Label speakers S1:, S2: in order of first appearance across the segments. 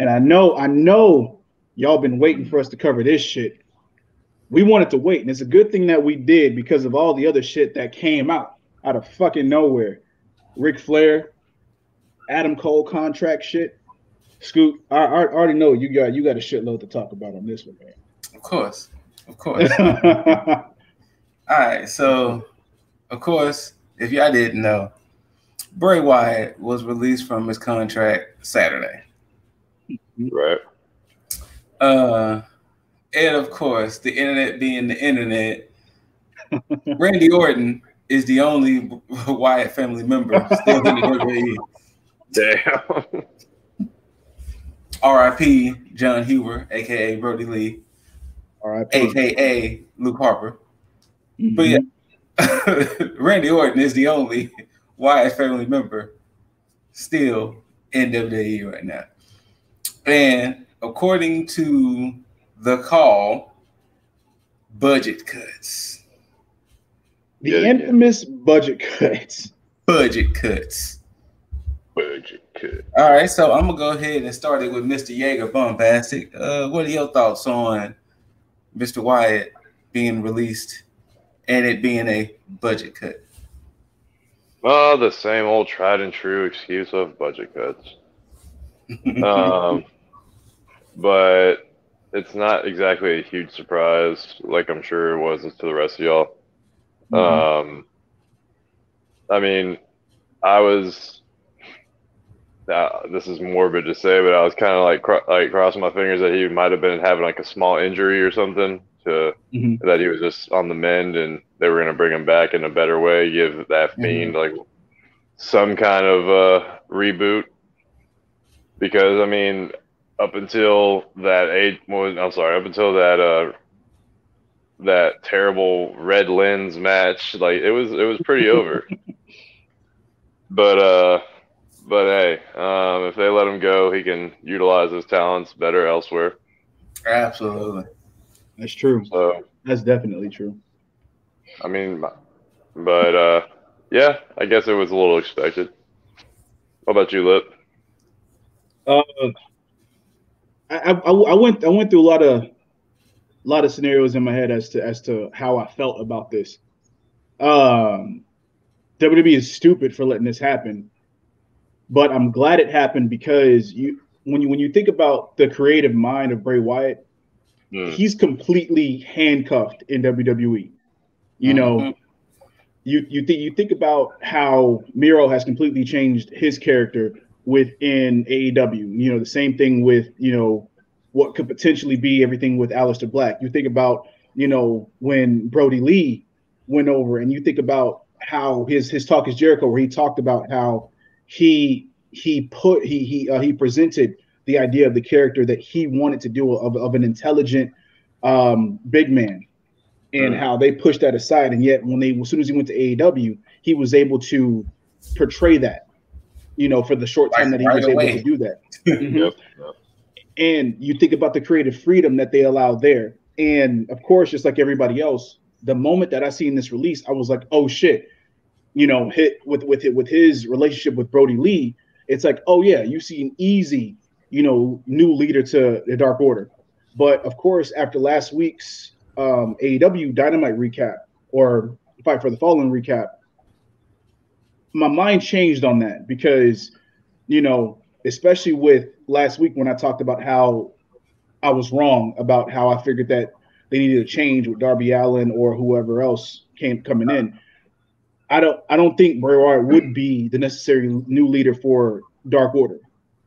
S1: And I know y'all been waiting for us to cover this shit. We wanted to wait, and it's a good thing that we did because of all the other shit that came out of fucking nowhere. Ric Flair, Adam Cole contract shit. Scoot, I already know you got a shitload to talk about on this one, man.
S2: Of course. All right, so of course, if y'all didn't know, Bray Wyatt was released from his contract Saturday.
S3: Right.
S2: And of course, the internet being the internet, Randy Orton is the only Wyatt family member still in the WWE.
S3: Damn.
S2: R.I.P. John Huber, a.k.a. Brody Lee,
S1: R.I.P.
S2: a.k.a. Luke Harper. But yeah, Randy Orton is the only Wyatt family member still in WWE right now. And according to The Call, budget cuts.
S1: The infamous budget cuts.
S2: Budget cuts.
S3: Budget cut.
S2: All right, so I'm going to go ahead and start it with Mr. Jaeger Bombastic. What are your thoughts on Mr. Wyatt being released and it being a budget cut?
S3: Oh, the same old tried and true excuse of budget cuts. But it's not exactly a huge surprise, like I'm sure it was to the rest of y'all. I mean, this is morbid to say, but I was kind of like crossing my fingers that he might have been having like a small injury or something, that he was just on the mend and they were going to bring him back in a better way, give that Fiend like some kind of reboot. Because I mean, up until that that terrible red lens match, like it was pretty over. But hey, if they let him go, he can utilize his talents better elsewhere.
S2: Absolutely,
S1: that's true.
S3: So
S1: that's definitely true.
S3: I mean, but yeah, I guess it was a little expected. How about you, Lip?
S1: I went through a lot of scenarios in my head as to how I felt about this. WWE is stupid for letting this happen, but I'm glad it happened because when you think about the creative mind of Bray Wyatt, he's completely handcuffed in WWE. You know, you think about how Miro has completely changed his character within AEW. You know, the same thing with, you know, what could potentially be everything with Aleister Black. You think about, you know, when Brody Lee went over, and you think about how his Talk is Jericho, where he talked about how he presented the idea of the character that he wanted to do of an intelligent big man, and how they pushed that aside. And yet as soon as he went to AEW, he was able to portray that, you know, for the short time that he was able to do that.
S3: Yep.
S1: And you think about the creative freedom that they allowed there. And of course, just like everybody else, the moment that I seen this release, I was like, oh shit, you know, hit with his relationship with Brody Lee. It's like, oh yeah, you see an easy, you know, new leader to the Dark Order. But of course, after last week's AEW Dynamite recap, or Fight for the Fallen recap, my mind changed on that because, you know, especially with last week when I talked about how I was wrong about how I figured that they needed to change with Darby Allin or whoever else coming in. I don't think Bray Wyatt would be the necessary new leader for Dark Order,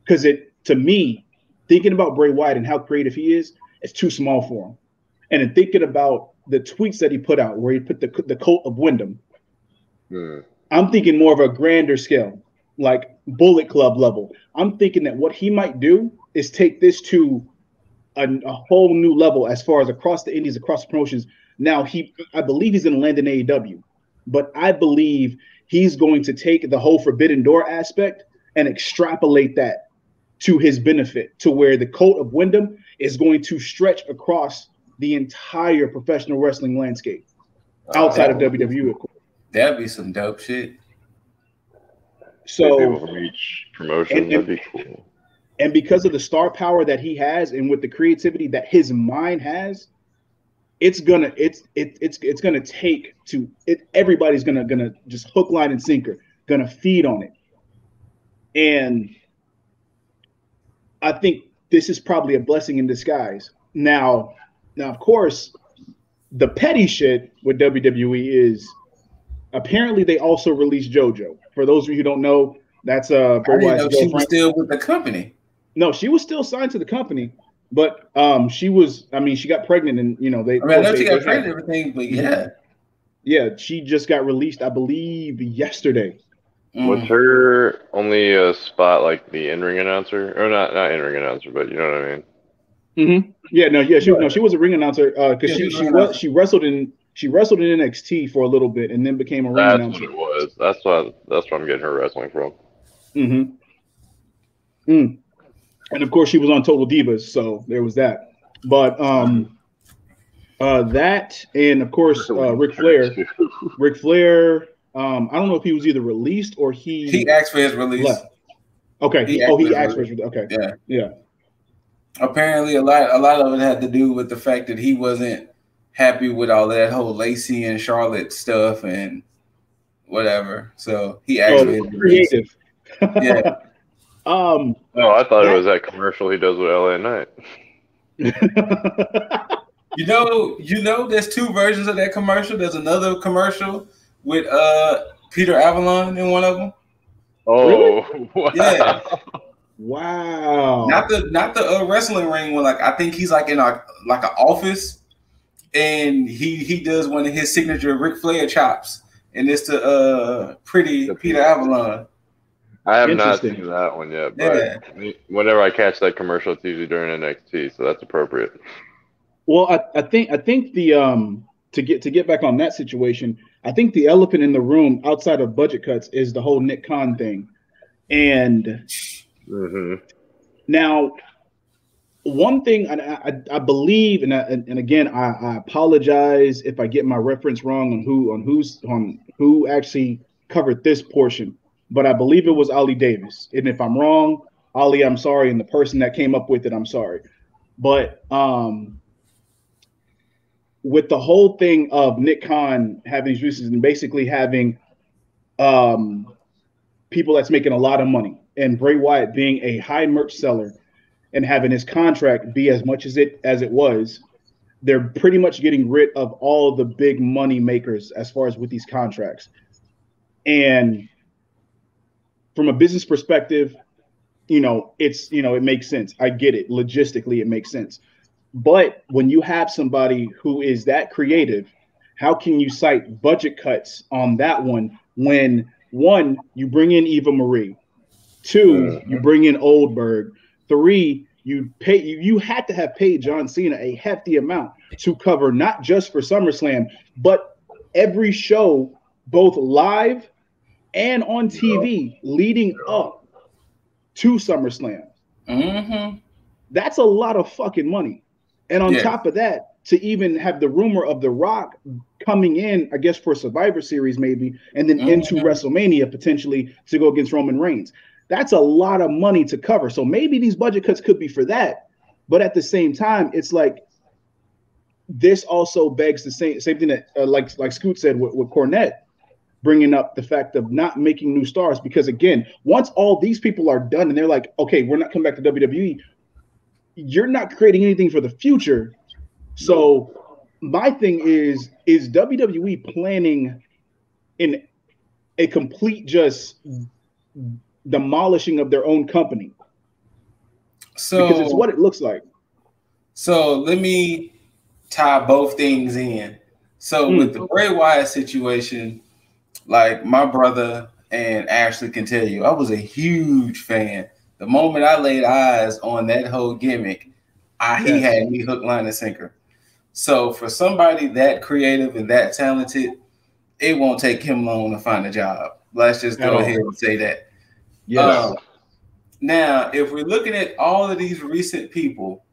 S1: because to me, thinking about Bray Wyatt and how creative he is, it's too small for him. And in thinking about the tweets that he put out, where he put the cult of Wyndham, I'm thinking more of a grander scale, like Bullet Club level. I'm thinking that what he might do is take this to a whole new level as far as across the indies, across the promotions. Now, I believe he's going to land in AEW, but I believe he's going to take the whole Forbidden Door aspect and extrapolate that to his benefit, to where the cult of Wyndham is going to stretch across the entire professional wrestling landscape outside of WWE, of course.
S2: That'd be some dope shit.
S3: So people from each promotion, that'd be cool.
S1: And because of the star power that he has, and with the creativity that his mind has, it's gonna take to it. Everybody's gonna just hook, line, and sinker, gonna feed on it. And I think this is probably a blessing in disguise. Now, of course, the petty shit with WWE is apparently they also released JoJo. For those of you who don't know, that's
S2: Bray Wyatt's girlfriend. She was still with the company.
S1: No, she was still signed to the company, but she was. I mean, she got pregnant, and you know they.
S2: I know she got pregnant and everything, but
S1: yeah, she just got released, I believe, yesterday.
S3: Was her only a spot like the in-ring announcer, or not in-ring announcer, but you know what I mean?
S1: Mm-hmm. Yeah, she was a ring announcer because she wrestled in NXT for a little bit and then became a ring announcer.
S3: That's what it was. That's what I'm getting her wrestling from.
S1: Mm-hmm. And of course, she was on Total Divas, so there was that. But that, and of course, Ric Flair. Ric Flair. I don't know if he was either released or he
S2: asked for his release.
S1: Left. Okay. He asked for his release. Okay. Yeah.
S2: Apparently, a lot of it had to do with the fact that he wasn't happy with all that whole Lacey and Charlotte stuff and whatever. So he asked for his release.
S1: Creative.
S2: Yeah.
S3: I thought it was that commercial he does with LA Knight.
S2: You know, there's two versions of that commercial. There's another commercial with Peter Avalon in one of them.
S3: Oh,
S1: really?
S3: Wow.
S2: Yeah.
S1: Wow.
S2: Not the wrestling ring one. Like, I think he's like in an office, and he does one of his signature Ric Flair chops, and it's the pretty Peter Avalon.
S3: I have not seen that one yet, but whenever I catch that commercial, it's usually during NXT, so that's appropriate.
S1: Well, I think the to get back on that situation, I think the elephant in the room outside of budget cuts is the whole Nick Khan thing, and now one thing I believe, and again I apologize if I get my reference wrong on who actually covered this portion. But I believe it was Ali Davis. And if I'm wrong, Ali, I'm sorry. And the person that came up with it, I'm sorry. But with the whole thing of Nick Khan having these releases and basically having people that's making a lot of money, and Bray Wyatt being a high merch seller and having his contract be as much as it was, they're pretty much getting rid of all the big money makers as far as with these contracts. And from a business perspective, it makes sense. I get it. Logistically, it makes sense. But when you have somebody who is that creative, how can you cite budget cuts on that one when, one, you bring in Eva Marie, two, you bring in Oldberg, three, you had to have paid John Cena a hefty amount to cover not just for SummerSlam, but every show, both live and on TV leading up to SummerSlam. That's a lot of fucking money. And on top of that, to even have the rumor of The Rock coming in, I guess for Survivor Series maybe, and then into WrestleMania potentially to go against Roman Reigns. That's a lot of money to cover. So maybe these budget cuts could be for that. But at the same time, it's like this also begs the same thing that like Scoot said with Cornette, bringing up the fact of not making new stars, because again, once all these people are done and they're like, okay, we're not coming back to WWE, you're not creating anything for the future. So my thing is WWE planning in a complete just demolishing of their own company? So because it's what it looks like.
S2: So let me tie both things in. So with the Bray Wyatt situation, like my brother and Ashley can tell you, I was a huge fan. The moment I laid eyes on that whole gimmick, he had me hook, line, and sinker. So for somebody that creative and that talented, it won't take him long to find a job. Let's just go ahead and say that.
S1: Yes.
S2: Now, if we're looking at all of these recent people,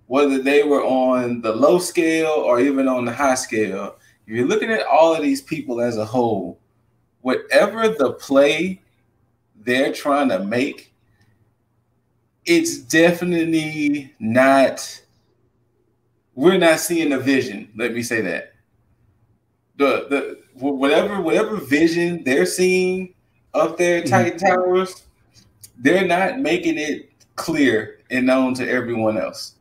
S2: whether they were on the low scale or even on the high scale, if you're looking at all of these people as a whole, whatever the play they're trying to make, it's definitely not. We're not seeing the vision. Let me say that. The whatever vision they're seeing up there at Titan Towers, they're not making it clear and known to everyone else.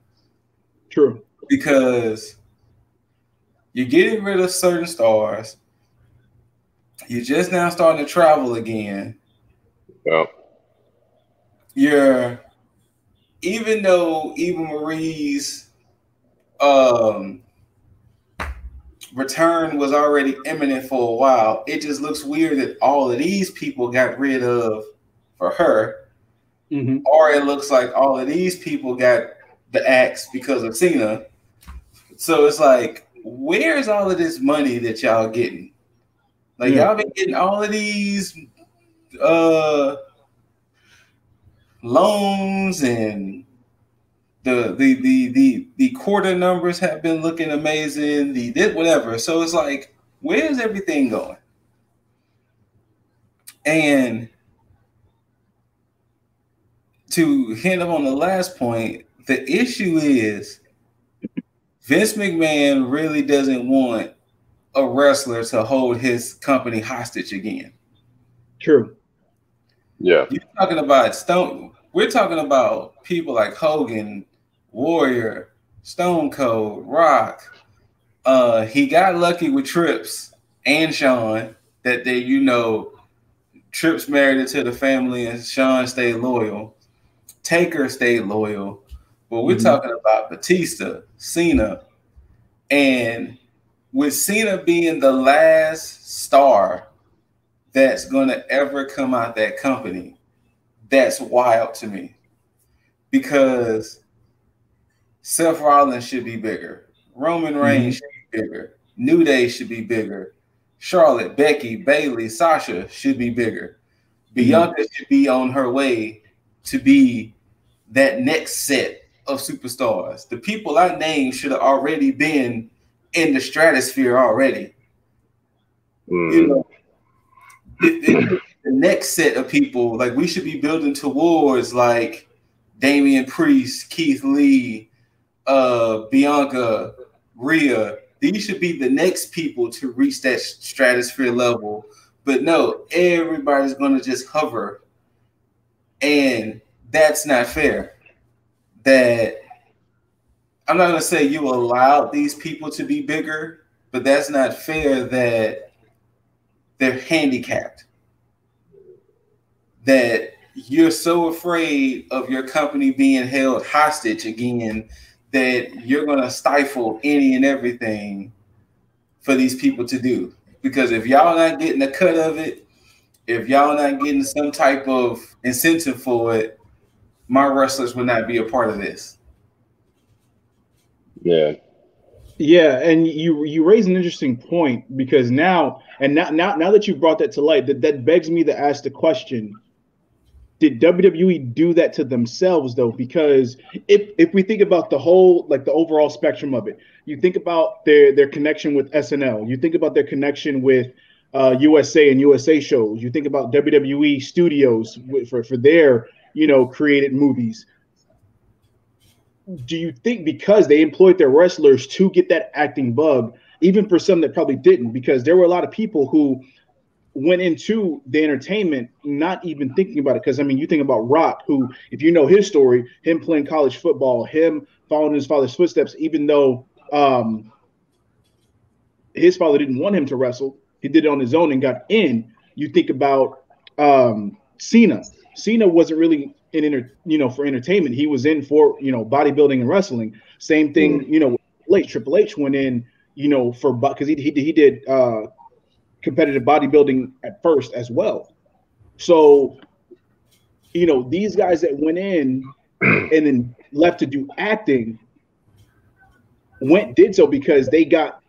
S1: True.
S2: Because you're getting rid of certain stars. You're just now starting to travel again.
S3: Yep.
S2: Even though Eva Marie's return was already imminent for a while, it just looks weird that all of these people got rid of for her. Or it looks like all of these people got the axe because of Cena. So it's like, where's all of this money that y'all getting? Like, y'all been getting all of these loans, and the quarter numbers have been looking amazing. Whatever. So it's like, where's everything going? And to hint on the last point, the issue is Vince McMahon really doesn't want a wrestler to hold his company hostage again.
S1: True.
S3: Yeah.
S2: You're talking about Stone. We're talking about people like Hogan, Warrior, Stone Cold, Rock. He got lucky with Trips and Shawn that Trips married into the family and Shawn stayed loyal. Taker stayed loyal. But we're talking about Batista, Cena, and with Cena being the last star that's going to ever come out that company, that's wild to me. Because Seth Rollins should be bigger. Roman Reigns should be bigger. New Day should be bigger. Charlotte, Becky, Bayley, Sasha should be bigger. Bianca should be on her way to be that next set of superstars. The people I named should have already been in the stratosphere already. The next set of people, like, we should be building towards, like, Damian Priest, Keith Lee, Bianca, Rhea. These should be the next people to reach that stratosphere level. But no, everybody's going to just hover. And that's not fair. That I'm not going to say you allowed these people to be bigger, but that's not fair that they're handicapped. That you're so afraid of your company being held hostage again that you're going to stifle any and everything for these people to do. Because if y'all not getting a cut of it, if y'all not getting some type of incentive for it, my wrestlers would not be a part of this.
S3: Yeah.
S1: Yeah, and you raise an interesting point, because now that you've brought that to light, that begs me to ask the question: did WWE do that to themselves, though? Because if we think about the whole, like, the overall spectrum of it, you think about their connection with SNL, you think about their connection with USA and USA shows, you think about WWE studios for their created movies. Do you think because they employed their wrestlers to get that acting bug, even for some that probably didn't, because there were a lot of people who went into the entertainment not even thinking about it? Because, I mean, you think about Rock, who, if you know his story, him playing college football, him following his father's footsteps, even though his father didn't want him to wrestle, he did it on his own and got in. You think about Cena. Cena wasn't really for entertainment. He was in for bodybuilding and wrestling. Same thing, Triple H went in, because he did competitive bodybuilding at first as well. So, these guys that went in and then left to do acting did so because they got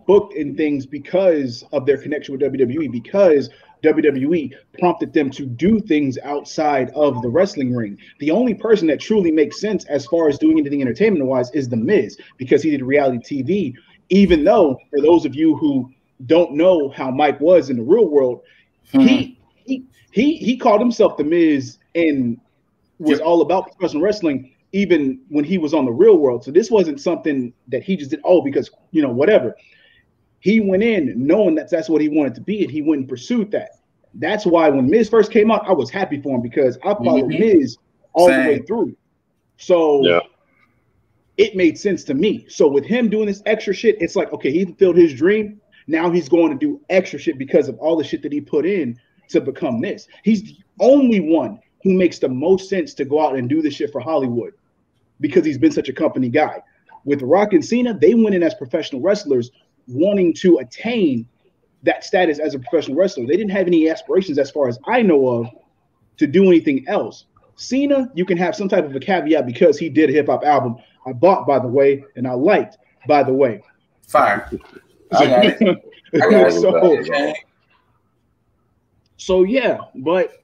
S1: booked in things because of their connection with WWE, because WWE prompted them to do things outside of the wrestling ring. The only person that truly makes sense as far as doing anything entertainment-wise is The Miz, because he did reality TV. Even though, for those of you who don't know how Mike was in the real world, he called himself The Miz in was all about professional wrestling, even when he was on the real world. So this wasn't something that he just did, because, whatever. He went in knowing that that's what he wanted to be, and he went and pursued that. That's why when Miz first came out, I was happy for him because I followed Miz all the way through. So it made sense to me. So with him doing this extra shit, it's like, okay, he fulfilled his dream. Now he's going to do extra shit because of all the shit that he put in to become this. He's the only one who makes the most sense to go out and do this shit for Hollywood because he's been such a company guy. With Rock and Cena, they went in as professional wrestlers wanting to attain that status as a professional wrestler. They didn't have any aspirations, as far as I know of, to do anything else. Cena, you can have some type of a caveat because he did a hip-hop album I bought, by the way, and I liked, by the way.
S2: Fire. I got it.
S1: So yeah, but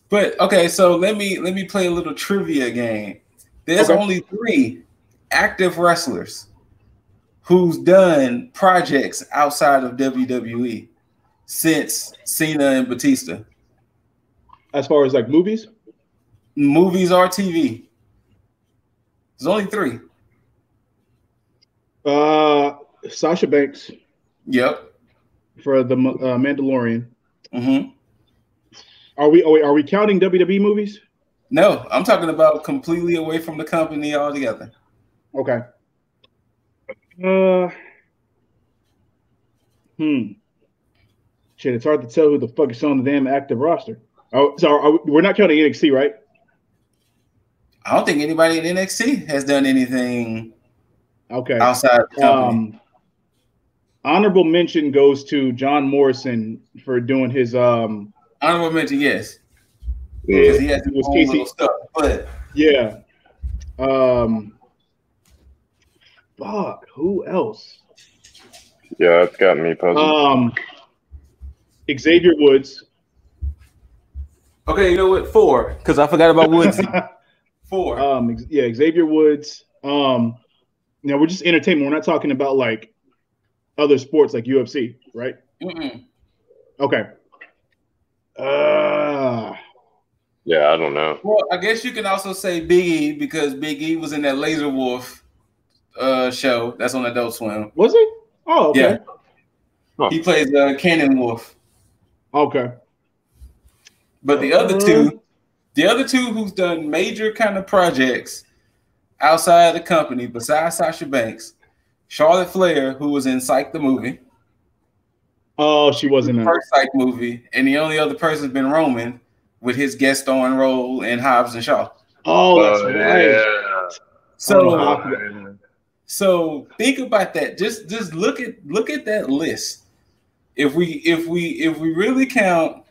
S2: But okay, so let me play a little trivia game. There's only 3 active wrestlers who's done projects outside of WWE since Cena and Batista.
S1: As far as like movies
S2: or TV, there's only 3.
S1: Sasha Banks.
S2: Yep.
S1: For the Mandalorian.
S2: Mm-hmm.
S1: Are we counting WWE movies?
S2: No, I'm talking about completely away from the company altogether.
S1: Okay. Shit, it's hard to tell who the fuck is on the damn active roster. Oh, so we're not counting NXT, right?
S2: I don't think anybody in NXT has done anything outside the company.
S1: Honorable mention goes to John Morrison for doing his
S2: honorable mention, yes. Because he has his own little stuff, but
S1: yeah. Fuck, who else?
S3: Yeah, it's got me puzzled.
S1: Xavier Woods.
S2: Okay, you know what? 4, because I forgot about Woods. 4.
S1: Yeah, Xavier Woods. We're just entertainment. We're not talking about like other sports like UFC, right?
S2: Mm-mm.
S1: Okay.
S3: Yeah, I don't know.
S2: Well, I guess you can also say Big E because Big E was in that Laser Wolf show that's on Adult Swim.
S1: Was he? Oh, okay.
S2: Yeah. Huh. He plays Cannon Wolf.
S1: Okay.
S2: But the other two who's done major kind of projects outside the company, besides Sasha Banks, Charlotte Flair, who was in Psych the movie.
S1: Oh, she wasn't in
S2: the first Psych movie, and the only other person's been Roman with his guest starring role in Hobbs and Shaw.
S1: Oh, that's right.
S3: Yeah.
S2: So think about that. Just look at that list. If we really count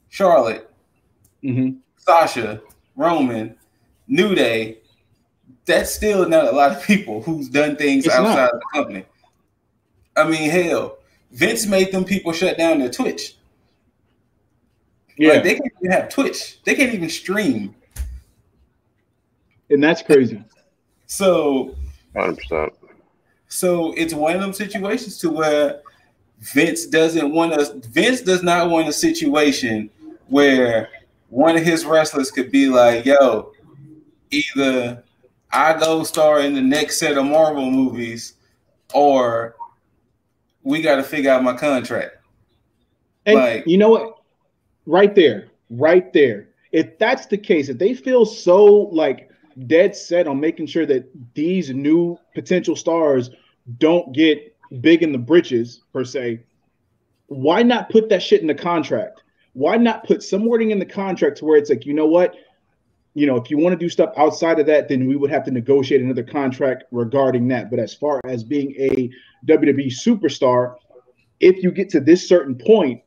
S2: Charlotte, Sasha, Roman, New Day, that's still not a lot of people who's done things outside of the company. I mean, hell, Vince made them people shut down their Twitch. Yeah, like, they can't even have Twitch. They can't even stream.
S1: And that's crazy.
S2: So
S3: 100%.
S2: So it's one of them situations to where Vince does not want a situation where one of his wrestlers could be like, yo, either I go star in the next set of Marvel movies or we got to figure out my contract.
S1: And like, you know what? Right there. If that's the case, if they feel so like dead set on making sure that these new potential stars don't get big in the britches per se, why not put that shit in the contract? Why not put some wording in the contract to where it's like, you know what? If you want to do stuff outside of that, then we would have to negotiate another contract regarding that. But as far as being a WWE superstar, if you get to this certain point,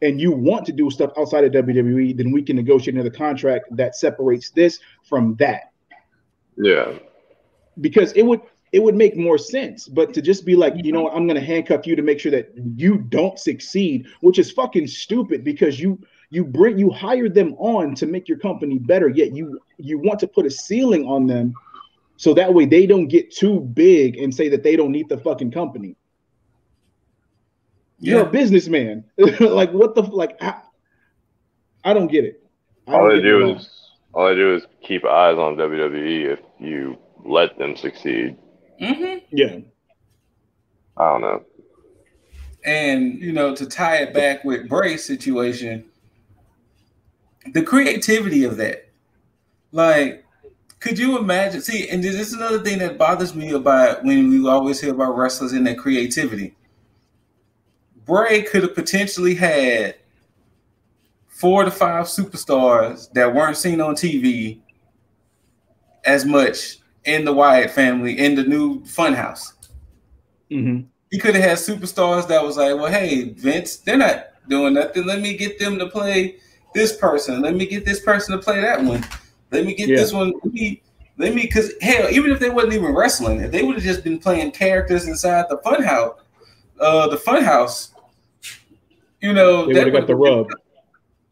S1: and you want to do stuff outside of WWE, then we can negotiate another contract that separates this from that.
S3: Yeah.
S1: Because it would make more sense. But to just be like, I'm going to handcuff you to make sure that you don't succeed, which is fucking stupid because you hired them on to make your company better, yet you want to put a ceiling on them so that way they don't get too big and say that they don't need the fucking company. You're a businessman. Like, what the like? I don't get it.
S3: All they do is keep eyes on WWE if you let them succeed.
S1: Yeah.
S3: I don't know.
S2: And to tie it back with Bray's situation, the creativity of that, like, could you imagine? See, and this is another thing that bothers me about when we always hear about wrestlers and their creativity. Bray could have potentially had 4 to 5 superstars that weren't seen on TV as much in the Wyatt family, in the new Funhouse.
S1: Mm-hmm.
S2: He could have had superstars that was like, well, hey, Vince, they're not doing nothing. Let me get them to play this person. Let me get this person to play that one. Let me get this one. Let me, because hell, even if they wasn't even wrestling, if they would have just been playing characters inside the Funhouse,
S1: they would have got the rub.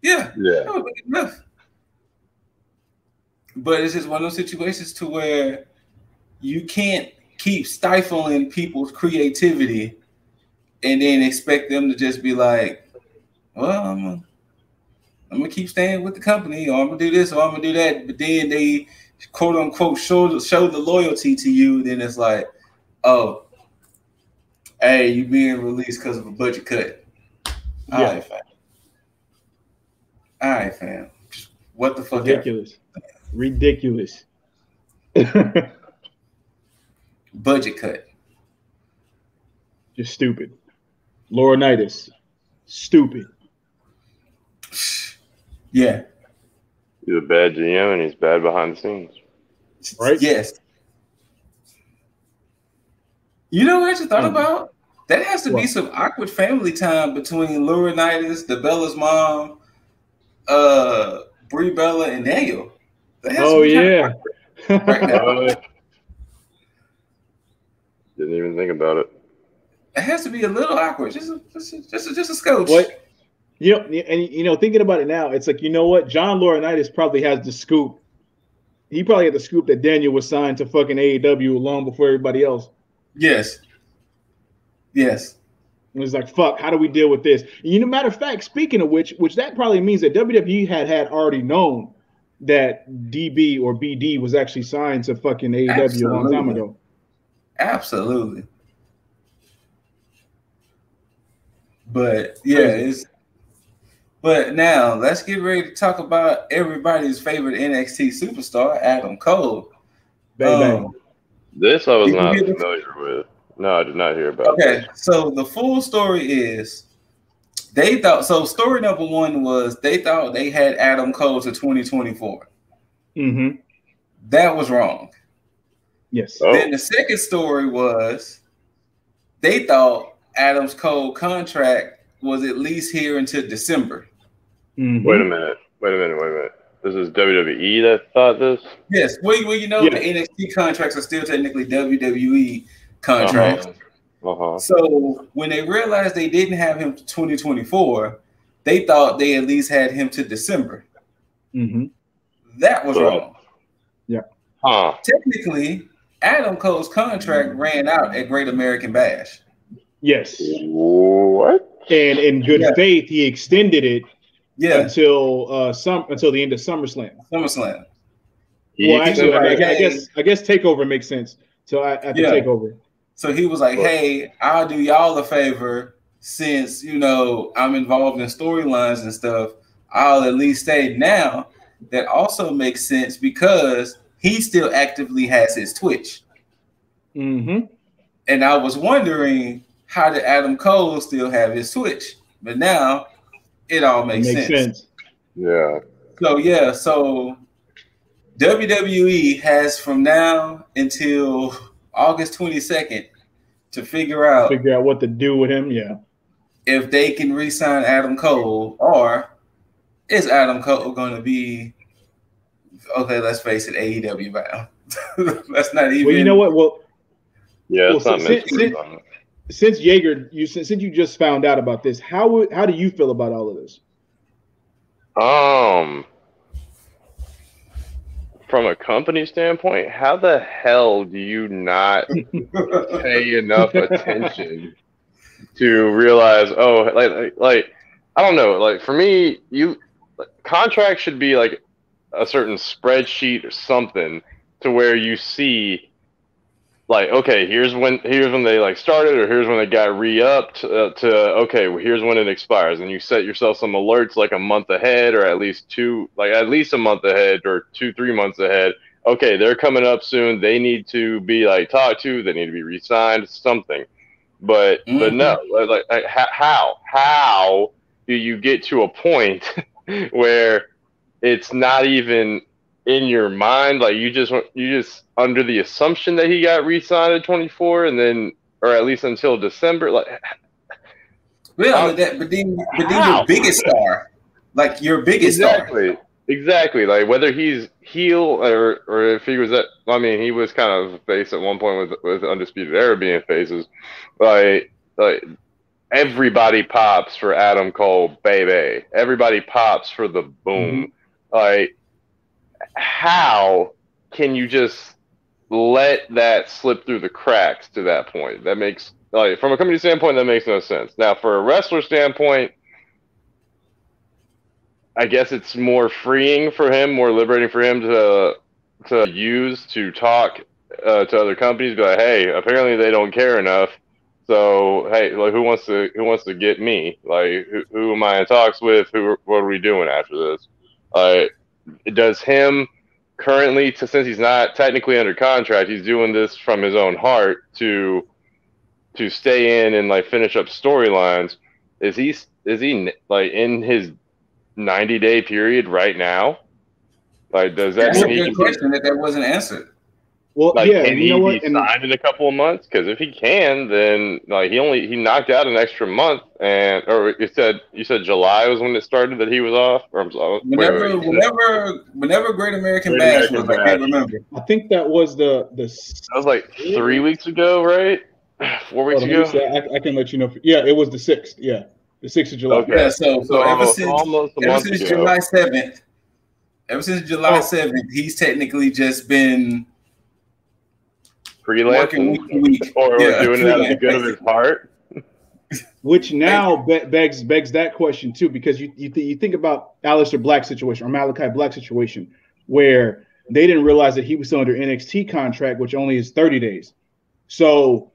S2: Yeah. That would be enough. But it's just one of those situations to where you can't keep stifling people's creativity and then expect them to just be like, well, I'm gonna keep staying with the company, or I'm gonna do this, or I'm gonna do that. But then they quote unquote show the loyalty to you. Then it's like, oh, hey, you being released because of a budget cut. All right, fam. What the fuck?
S1: Ridiculous.
S2: Budget cut.
S1: Just stupid. Laurinaitis. Stupid.
S2: Yeah.
S3: He's a bad GM and he's bad behind the scenes.
S1: Right?
S2: Yes. You know what I just thought about? That has to be some awkward family time between Laurinaitis, the Bella's mom, Brie Bella, and Daniel.
S1: Oh yeah.
S2: Right now.
S3: Didn't even think about it.
S2: It has to be a little awkward, just a scotch.
S1: What? Thinking about it now, it's like, you know what? John Laurinaitis probably has the scoop. He probably had the scoop that Daniel was signed to fucking AEW long before everybody else.
S2: Yes.
S1: It was like, fuck, how do we deal with this? Matter of fact, speaking of which that probably means that WWE had already known that DB or BD was actually signed to fucking AEW a long time ago.
S2: Absolutely. But yeah, but now let's get ready to talk about everybody's favorite NXT superstar, Adam Cole.
S1: Bang.
S3: This I was not familiar with. No, I did not hear about it.
S2: Okay, so the full story is they thought, so story number one was they thought they had Adam Cole to 2024.
S1: Mm-hmm.
S2: That was wrong.
S1: Yes.
S3: Oh.
S2: Then the second story was they thought Adam's Cole contract was at least here until December.
S1: Mm-hmm.
S3: Wait a minute. This is WWE that thought this?
S2: Yes. The NXT contracts are still technically WWE contracts. So when they realized they didn't have him to 2024, they thought they at least had him to December.
S1: Mm-hmm.
S2: That was wrong.
S1: Yeah.
S2: Technically, Adam Cole's contract ran out at Great American Bash.
S1: Yes.
S3: What?
S1: And in good faith, he extended it until the end of SummerSlam. Well, actually, I guess Takeover makes sense. So at the Takeover.
S2: So he was like, "Hey, I'll do y'all a favor since I'm involved in storylines and stuff. I'll at least stay." Now that also makes sense because he still actively has his Twitch.
S1: Mm-hmm.
S2: And I was wondering, how did Adam Cole still have his Twitch? But now it all makes sense.
S3: Yeah.
S2: So WWE has from now until August 22nd to figure out
S1: what to do with him. Yeah. If
S2: they can re-sign Adam Cole, or is Adam Cole going to be, okay, let's face it, AEW bound. That's not even.
S1: Well, you know what? Well,
S3: it's not mentioned.
S1: Since Jaeger, since you just found out about this, how do you feel about all of this?
S3: From a company standpoint, how the hell do you not pay enough attention to realize? Oh, like I don't know. Like for me, contract should be like a certain spreadsheet or something to where you see like, okay, here's when they like started, or here's when they got re-upped to okay, well, here's when it expires, and you set yourself some alerts like a month ahead, or at least a month ahead, or 2-3 months ahead. Okay, they're coming up soon. They need to be like talked to. They need to be re-signed, something. But no, like how do you get to a point where it's not even in your mind, like you just under the assumption that he got re-signed at 24, and then, or at least until December, like.
S2: Well, but then your biggest star, like your biggest star.
S3: Exactly. Like whether he's heel or if he was he was kind of a face at one point with Undisputed Era being faces. Like everybody pops for Adam Cole, baby. Everybody pops for the Boom. Like, how can you just let that slip through the cracks to that point? That makes, like, from a company standpoint, that makes no sense. Now, for a wrestler standpoint, I guess it's more freeing for him, more liberating for him to use to talk to other companies. Be like, hey, apparently they don't care enough. So hey, like, who wants to get me? Like, who am I in talks with? What are we doing after this? Does him currently, since he's not technically under contract, he's doing this from his own heart to stay in and like finish up storylines. Is he like in his 90-day period right now? Like, does that
S2: That's a good question that wasn't answered.
S3: Well, like, yeah, can he be signed in a couple of months? Because if he can, then like he knocked out an extra month, or you said July was when it started that he was off, or
S2: whenever Great American Bash was, I can't remember.
S1: I think that was that
S3: was like 3 weeks ago, right? 4 weeks ago.
S1: I can let you know. Yeah, it was the 6th. Yeah, the 6th of July.
S2: Okay. Yeah, so ever since July 7th, he's technically just been
S3: freelancing week, or doing it out of the good of his heart.
S1: Which now begs that question too, because you think about Aleister Black's situation, or Malachi Black's situation, where they didn't realize that he was still under NXT contract, which only is 30 days. So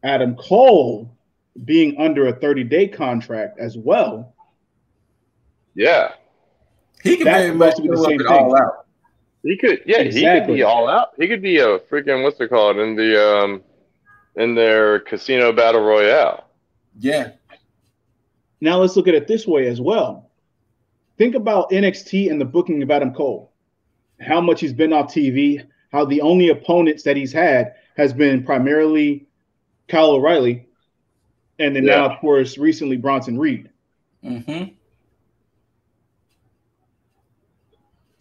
S1: Adam Cole being under a 30-day contract as well.
S3: Yeah.
S2: He could very much be the same thing. All out.
S3: He could, yeah, exactly. He could be all out. He could be a freaking, what's it called, in their casino battle royale.
S2: Yeah.
S1: Now let's look at it this way as well. Think about NXT and the booking of Adam Cole. How much he's been off TV, how the only opponents that he's had has been primarily Kyle O'Reilly, and then now, of course, recently Bronson Reed.
S2: Mm-hmm.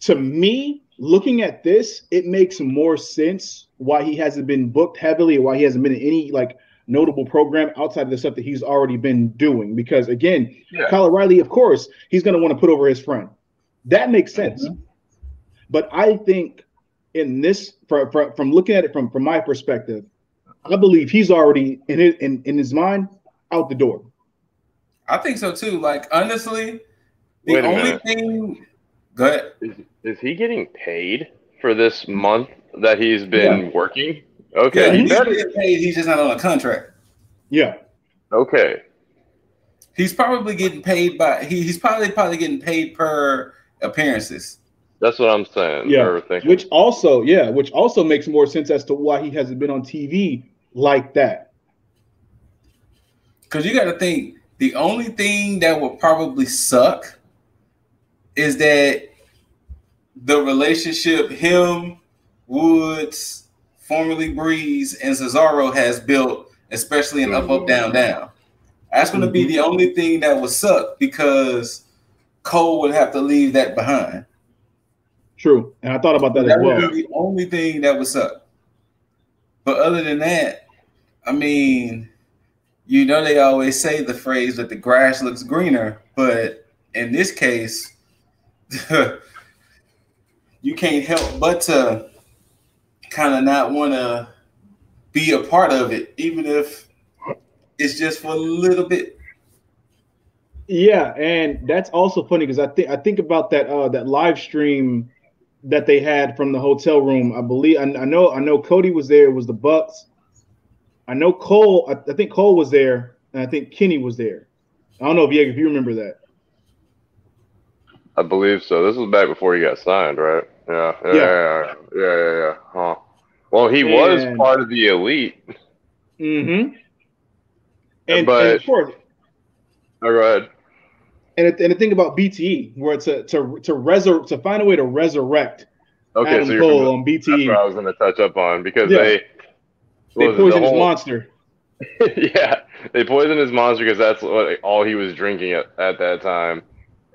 S1: To me, looking at this, it makes more sense why he hasn't been booked heavily, or why he hasn't been in any like notable program outside of the stuff that he's already been doing. Because again, Kyle O'Reilly, of course, he's going to want to put over his friend. That makes sense. Mm-hmm. But I think in this, from looking at it from my perspective, I believe he's already in his mind out the door.
S2: I think so too. Like, honestly, the only thing. Go ahead.
S3: Is he getting paid for this month that he's been working? Okay.
S2: Yeah, he's getting paid. He's just not on a contract.
S1: Yeah.
S3: Okay.
S2: He's probably getting paid by he's probably getting paid per appearances.
S3: That's what I'm saying.
S1: Yeah. Which also makes more sense as to why he hasn't been on TV like that.
S2: Because you got to think, the only thing that would probably suck is that the relationship him, Woods, formerly Breeze, and Cesaro has built, especially in Up, Up, Down, Down. That's going to be the only thing that would suck, because Cole would have to leave that behind.
S1: True. And I thought about that as well.
S2: That would be the only thing that would suck. But other than that, I mean, you know, they always say the phrase that the grass looks greener, but in this case, you can't help but to kind of not want to be a part of it, even if it's just for a little bit.
S1: Yeah, and that's also funny because I think about that live stream that they had from the hotel room. I believe I know Cody was there. It was the Bucks. I know Cole. I think Cole was there, and I think Kenny was there. I don't know if you remember that.
S3: I believe so. This was back before he got signed, right? Yeah, yeah,
S1: Yeah,
S3: yeah, yeah, yeah, yeah. Huh. Well, he was
S1: and
S3: part of the elite,
S1: mm-hmm. And
S3: but
S1: of course,
S3: oh, go ahead.
S1: and the thing about BTE, where to find a way to resurrect
S3: Okay, so
S1: Adam
S3: you're from
S1: Cole on
S3: that's what I
S1: BTE.
S3: was going to touch up on because
S1: Yeah,
S3: they
S1: they
S3: what was it the
S1: poisoned his
S3: whole
S1: monster.
S3: yeah, they poisoned his monster because that's all he was drinking at that time,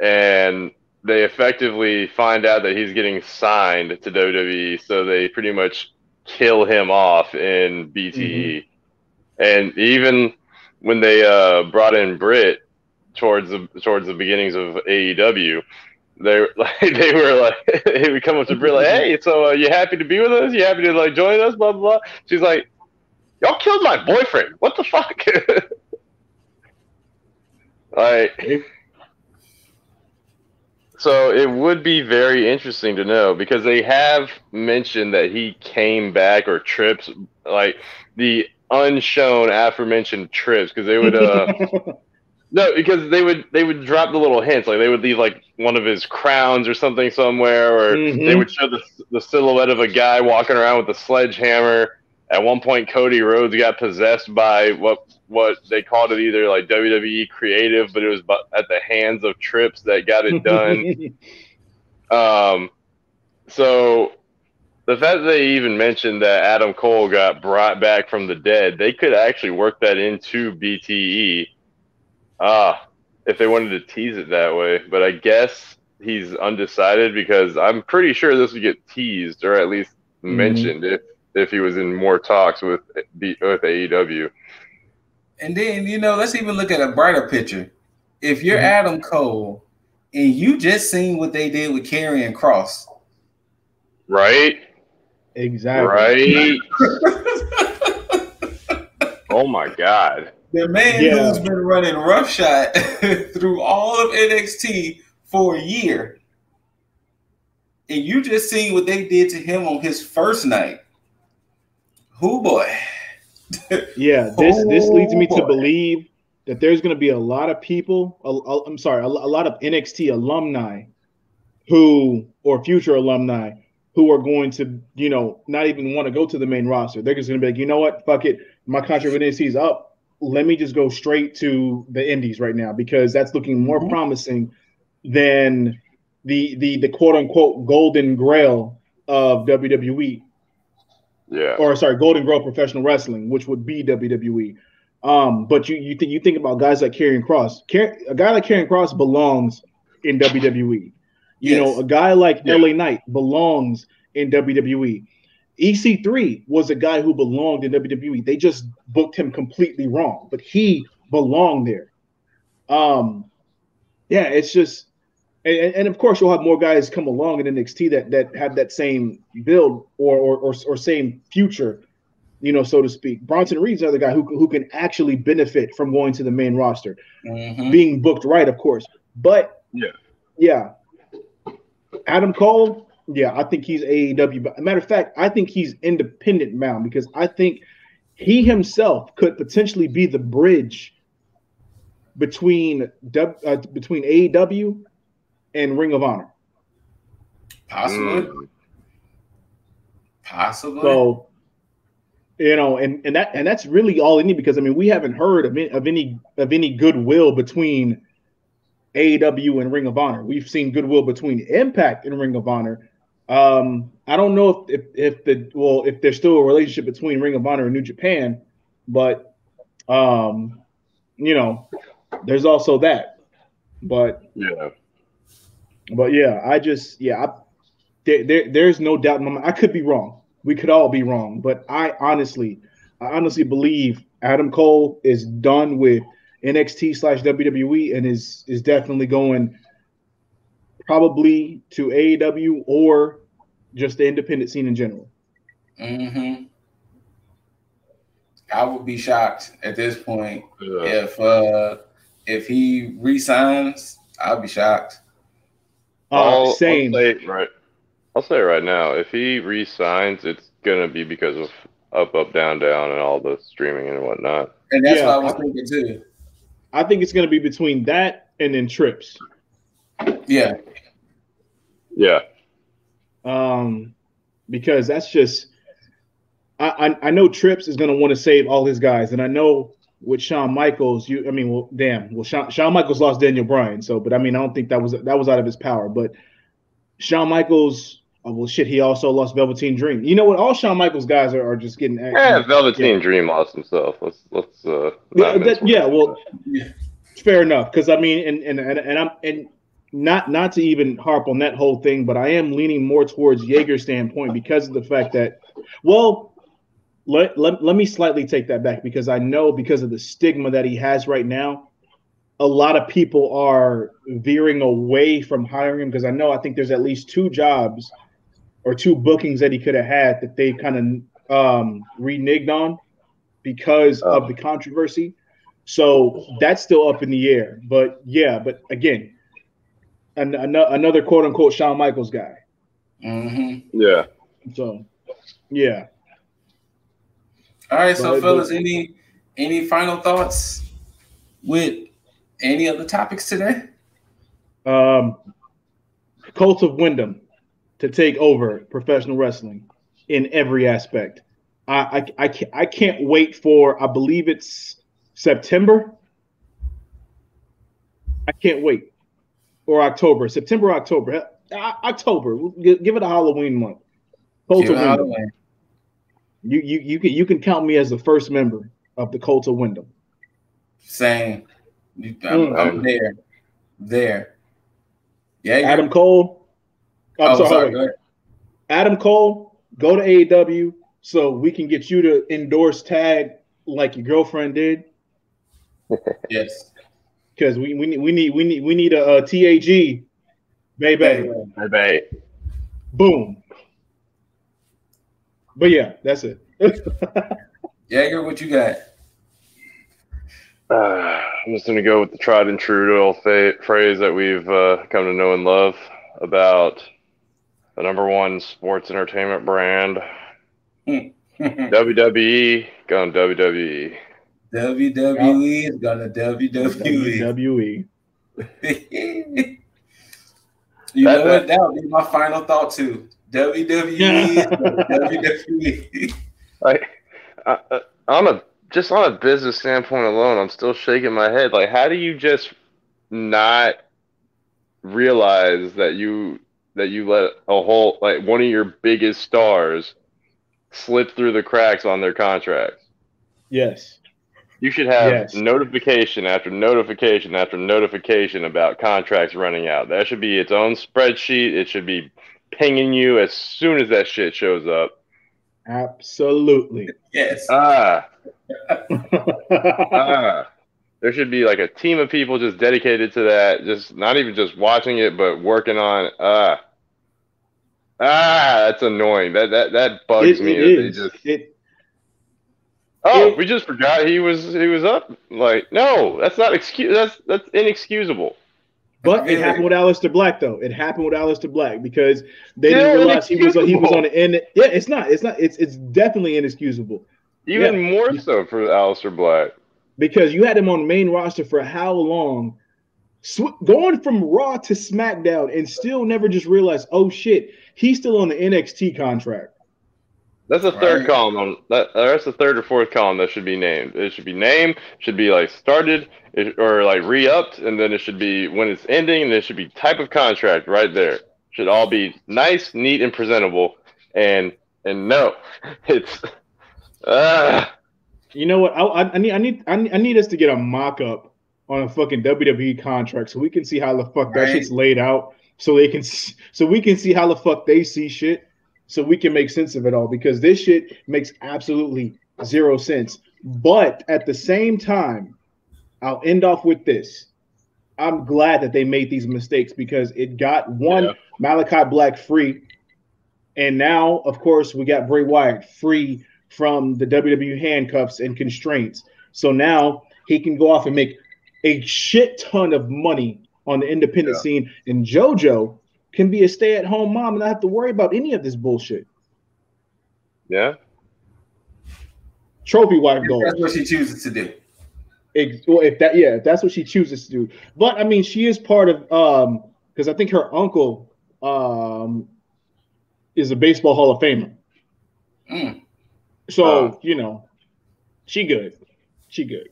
S3: and they effectively find out that he's getting signed to WWE, so they pretty much kill him off in
S1: Mm-hmm.
S3: BTE. And even when they brought in Britt towards the beginnings of AEW, they like they were like they would come up to Britt like, "Hey, so you happy to be with us? You happy to like join us?" Blah blah blah. She's like, "Y'all killed my boyfriend. What the fuck?" Like, so it would be very interesting to know because they have mentioned that he came back or trips, like the unshown aforementioned trips, because they would no, because they would drop the little hints, like they would leave like one of his crowns or something somewhere, or they would
S1: Mm-hmm.
S3: show the silhouette of a guy walking around with a sledgehammer. At one point, Cody Rhodes got possessed by what they called it either like WWE creative, but it was at the hands of Trips that got it done. Um, so the fact that they even mentioned that Adam Cole got brought back from the dead, they could actually work that into BTE. If they wanted to tease it that way, but I guess he's undecided because I'm pretty sure this would get teased or at least
S1: Mm-hmm.
S3: mentioned if he was in more talks with AEW.
S2: And then, let's even look at a brighter picture. If you're
S1: Mm-hmm.
S2: Adam Cole and you just seen what they did with Karrion Kross.
S3: Right?
S1: Exactly.
S3: Right? Oh my God.
S2: The man who's been running roughshod through all of NXT for a year. And you just seen what they did to him on his first night. Who boy?
S1: Yeah, this leads me to believe that there's going to be a lot of people. I'm sorry, a lot of NXT alumni or future alumni who are going to, not even want to go to the main roster. They're just going to be like, you know what, fuck it, my contract with NXT is up. Let me just go straight to the Indies right now because that's looking more promising than the quote unquote golden grail of WWE.
S3: Yeah.
S1: Or sorry, Golden Girl Professional Wrestling, which would be WWE. But you think about guys like Karrion Kross. A guy like Karrion Kross belongs in WWE. A guy like LA Knight belongs in WWE. EC3 was a guy who belonged in WWE. They just booked him completely wrong, but he belonged there. Yeah, it's just and of course you'll have more guys come along in NXT that have that same build or same future, so to speak. Bronson Reed's another guy who can actually benefit from going to the main roster, being booked right, of course. But yeah, Adam Cole, yeah, I think he's AEW. Matter of fact, I think he's independent bound because I think he himself could potentially be the bridge between AEW and Ring of Honor.
S2: Possibly.
S1: So, and that's really all they need because we haven't heard of any goodwill between AEW and Ring of Honor. We've seen goodwill between Impact and Ring of Honor. I don't know if there's still a relationship between Ring of Honor and New Japan, but there's also that. But yeah, there's no doubt in my mind. I could be wrong. We could all be wrong, but I honestly believe Adam Cole is done with NXT/WWE and is definitely going probably to AEW or just the independent scene in general.
S2: I would be shocked at this point if if he resigns, I'll be shocked.
S1: Same.
S3: I'll say right now, if he re-signs, it's gonna be because of up, down, down, and all the streaming and whatnot.
S2: And that's what I was thinking too.
S1: I think it's gonna be between that and then trips.
S2: Yeah.
S3: Yeah.
S1: Because that's just I know Trips is gonna want to save all his guys, and I know with Shawn Michaels, Shawn Michaels lost Daniel Bryan, but I don't think that was out of his power. But Shawn Michaels, he also lost Velveteen Dream. You know what? All Shawn Michaels guys are just getting.
S3: Velveteen Dream lost himself. Let's
S1: fair enough. Because and not to even harp on that whole thing, but I am leaning more towards Jaeger's standpoint because of the fact that, let me slightly take that back, because I know because of the stigma that he has right now, a lot of people are veering away from hiring him, because I think there's at least 2 jobs or 2 bookings that he could have had that they kind of reneged on because of the controversy. So that's still up in the air. But again, another quote unquote Shawn Michaels guy.
S2: Mm-hmm.
S3: Yeah.
S1: So, yeah.
S2: All right, so fellas, any final thoughts with any of the topics today?
S1: Cult of Wyndham to take over professional wrestling in every aspect. I can't wait for, I believe it's September. I can't wait. Or October. September, October. October. Give it a Halloween month. Cult of Wyndham. You can count me as the first member of the Cult of Wyndham.
S2: Same. I'm there. Yeah.
S1: Adam Cole. Sorry. Adam Cole, go to AEW so we can get you to endorse T.A.G like your girlfriend did.
S2: Yes.
S1: Because we need a T.A.G. Baby. Boom. But yeah, that's it.
S2: Jaeger, what you got?
S3: I'm just going to go with the tried and true old phrase that we've come to know and love about the #1 sports entertainment brand, WWE, going WWE.
S2: WWE is going to WWE. You know what? That would be my final thought too. WWE is going to WWE.
S3: On a business standpoint alone, I'm still shaking my head. Like, how do you just not realize that you let a whole, like, one of your biggest stars slip through the cracks on their contracts?
S1: Yes.
S3: You should have notification after notification after notification about contracts running out. That should be its own spreadsheet. It should be pinging you as soon as that shit shows up.
S1: Absolutely.
S2: Yes.
S3: There should be like a team of people just dedicated to that, just not even just watching it, but working on. That's annoying. That bugs me. We just forgot he was up. Like, no, that's not that's inexcusable.
S1: But it happened with Aleister Black, though. It happened with Aleister Black because they didn't realize he was on the end. Yeah, it's not. It's definitely inexcusable.
S3: Even more so for Aleister Black.
S1: Because you had him on the main roster for how long? Going from Raw to SmackDown and still never just realized, oh shit, he's still on the NXT contract.
S3: That's the third column. That's the third or fourth column that should be named. It should be named, should be like started or like re-upped, and then it should be when it's ending, and it should be type of contract right there. Should all be nice, neat, and presentable. And no, it's
S1: You know what? I need us to get a mock-up on a fucking WWE contract so we can see how the fuck that shit's laid out. So we can see how the fuck they see shit. So we can make sense of it all, because this shit makes absolutely zero sense. But at the same time, I'll end off with this. I'm glad that they made these mistakes because it got Malachi Black free. And now, of course, we got Bray Wyatt free from the WWE handcuffs and constraints. So now he can go off and make a shit ton of money on the independent scene, and JoJo can be a stay-at-home mom and not have to worry about any of this bullshit.
S3: Yeah.
S1: Trophy wife goals.
S2: That's what she chooses to do.
S1: Well, if that's what she chooses to do. But I mean, she is part of because I think her uncle is a baseball Hall of Famer. So you know, she good. She good.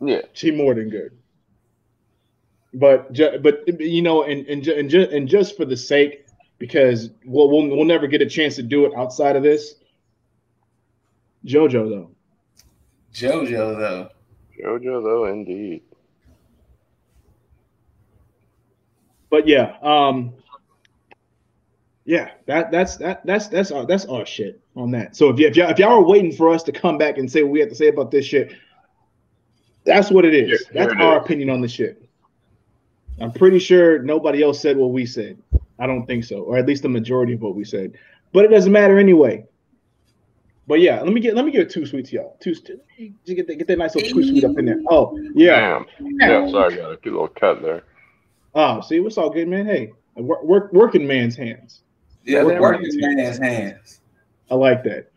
S3: Yeah,
S1: she more than good. But you know, and just for the sake, because we'll never get a chance to do it outside of this. JoJo though.
S2: JoJo though,
S3: indeed.
S1: But yeah, that's our shit on that. So if y'all are waiting for us to come back and say what we have to say about this shit, that's what it is. That's our opinion on the shit. I'm pretty sure nobody else said what we said. I don't think so, or at least the majority of what we said. But it doesn't matter anyway. But yeah, let me get a two sweet to y'all. Get that nice little two sweet up in there. Oh yeah.
S3: Damn. Yeah, sorry, got a cute little cut there.
S1: Oh, see, what's all good, man? Hey, working man's hands.
S2: Yeah, working man's hands.
S1: I like that.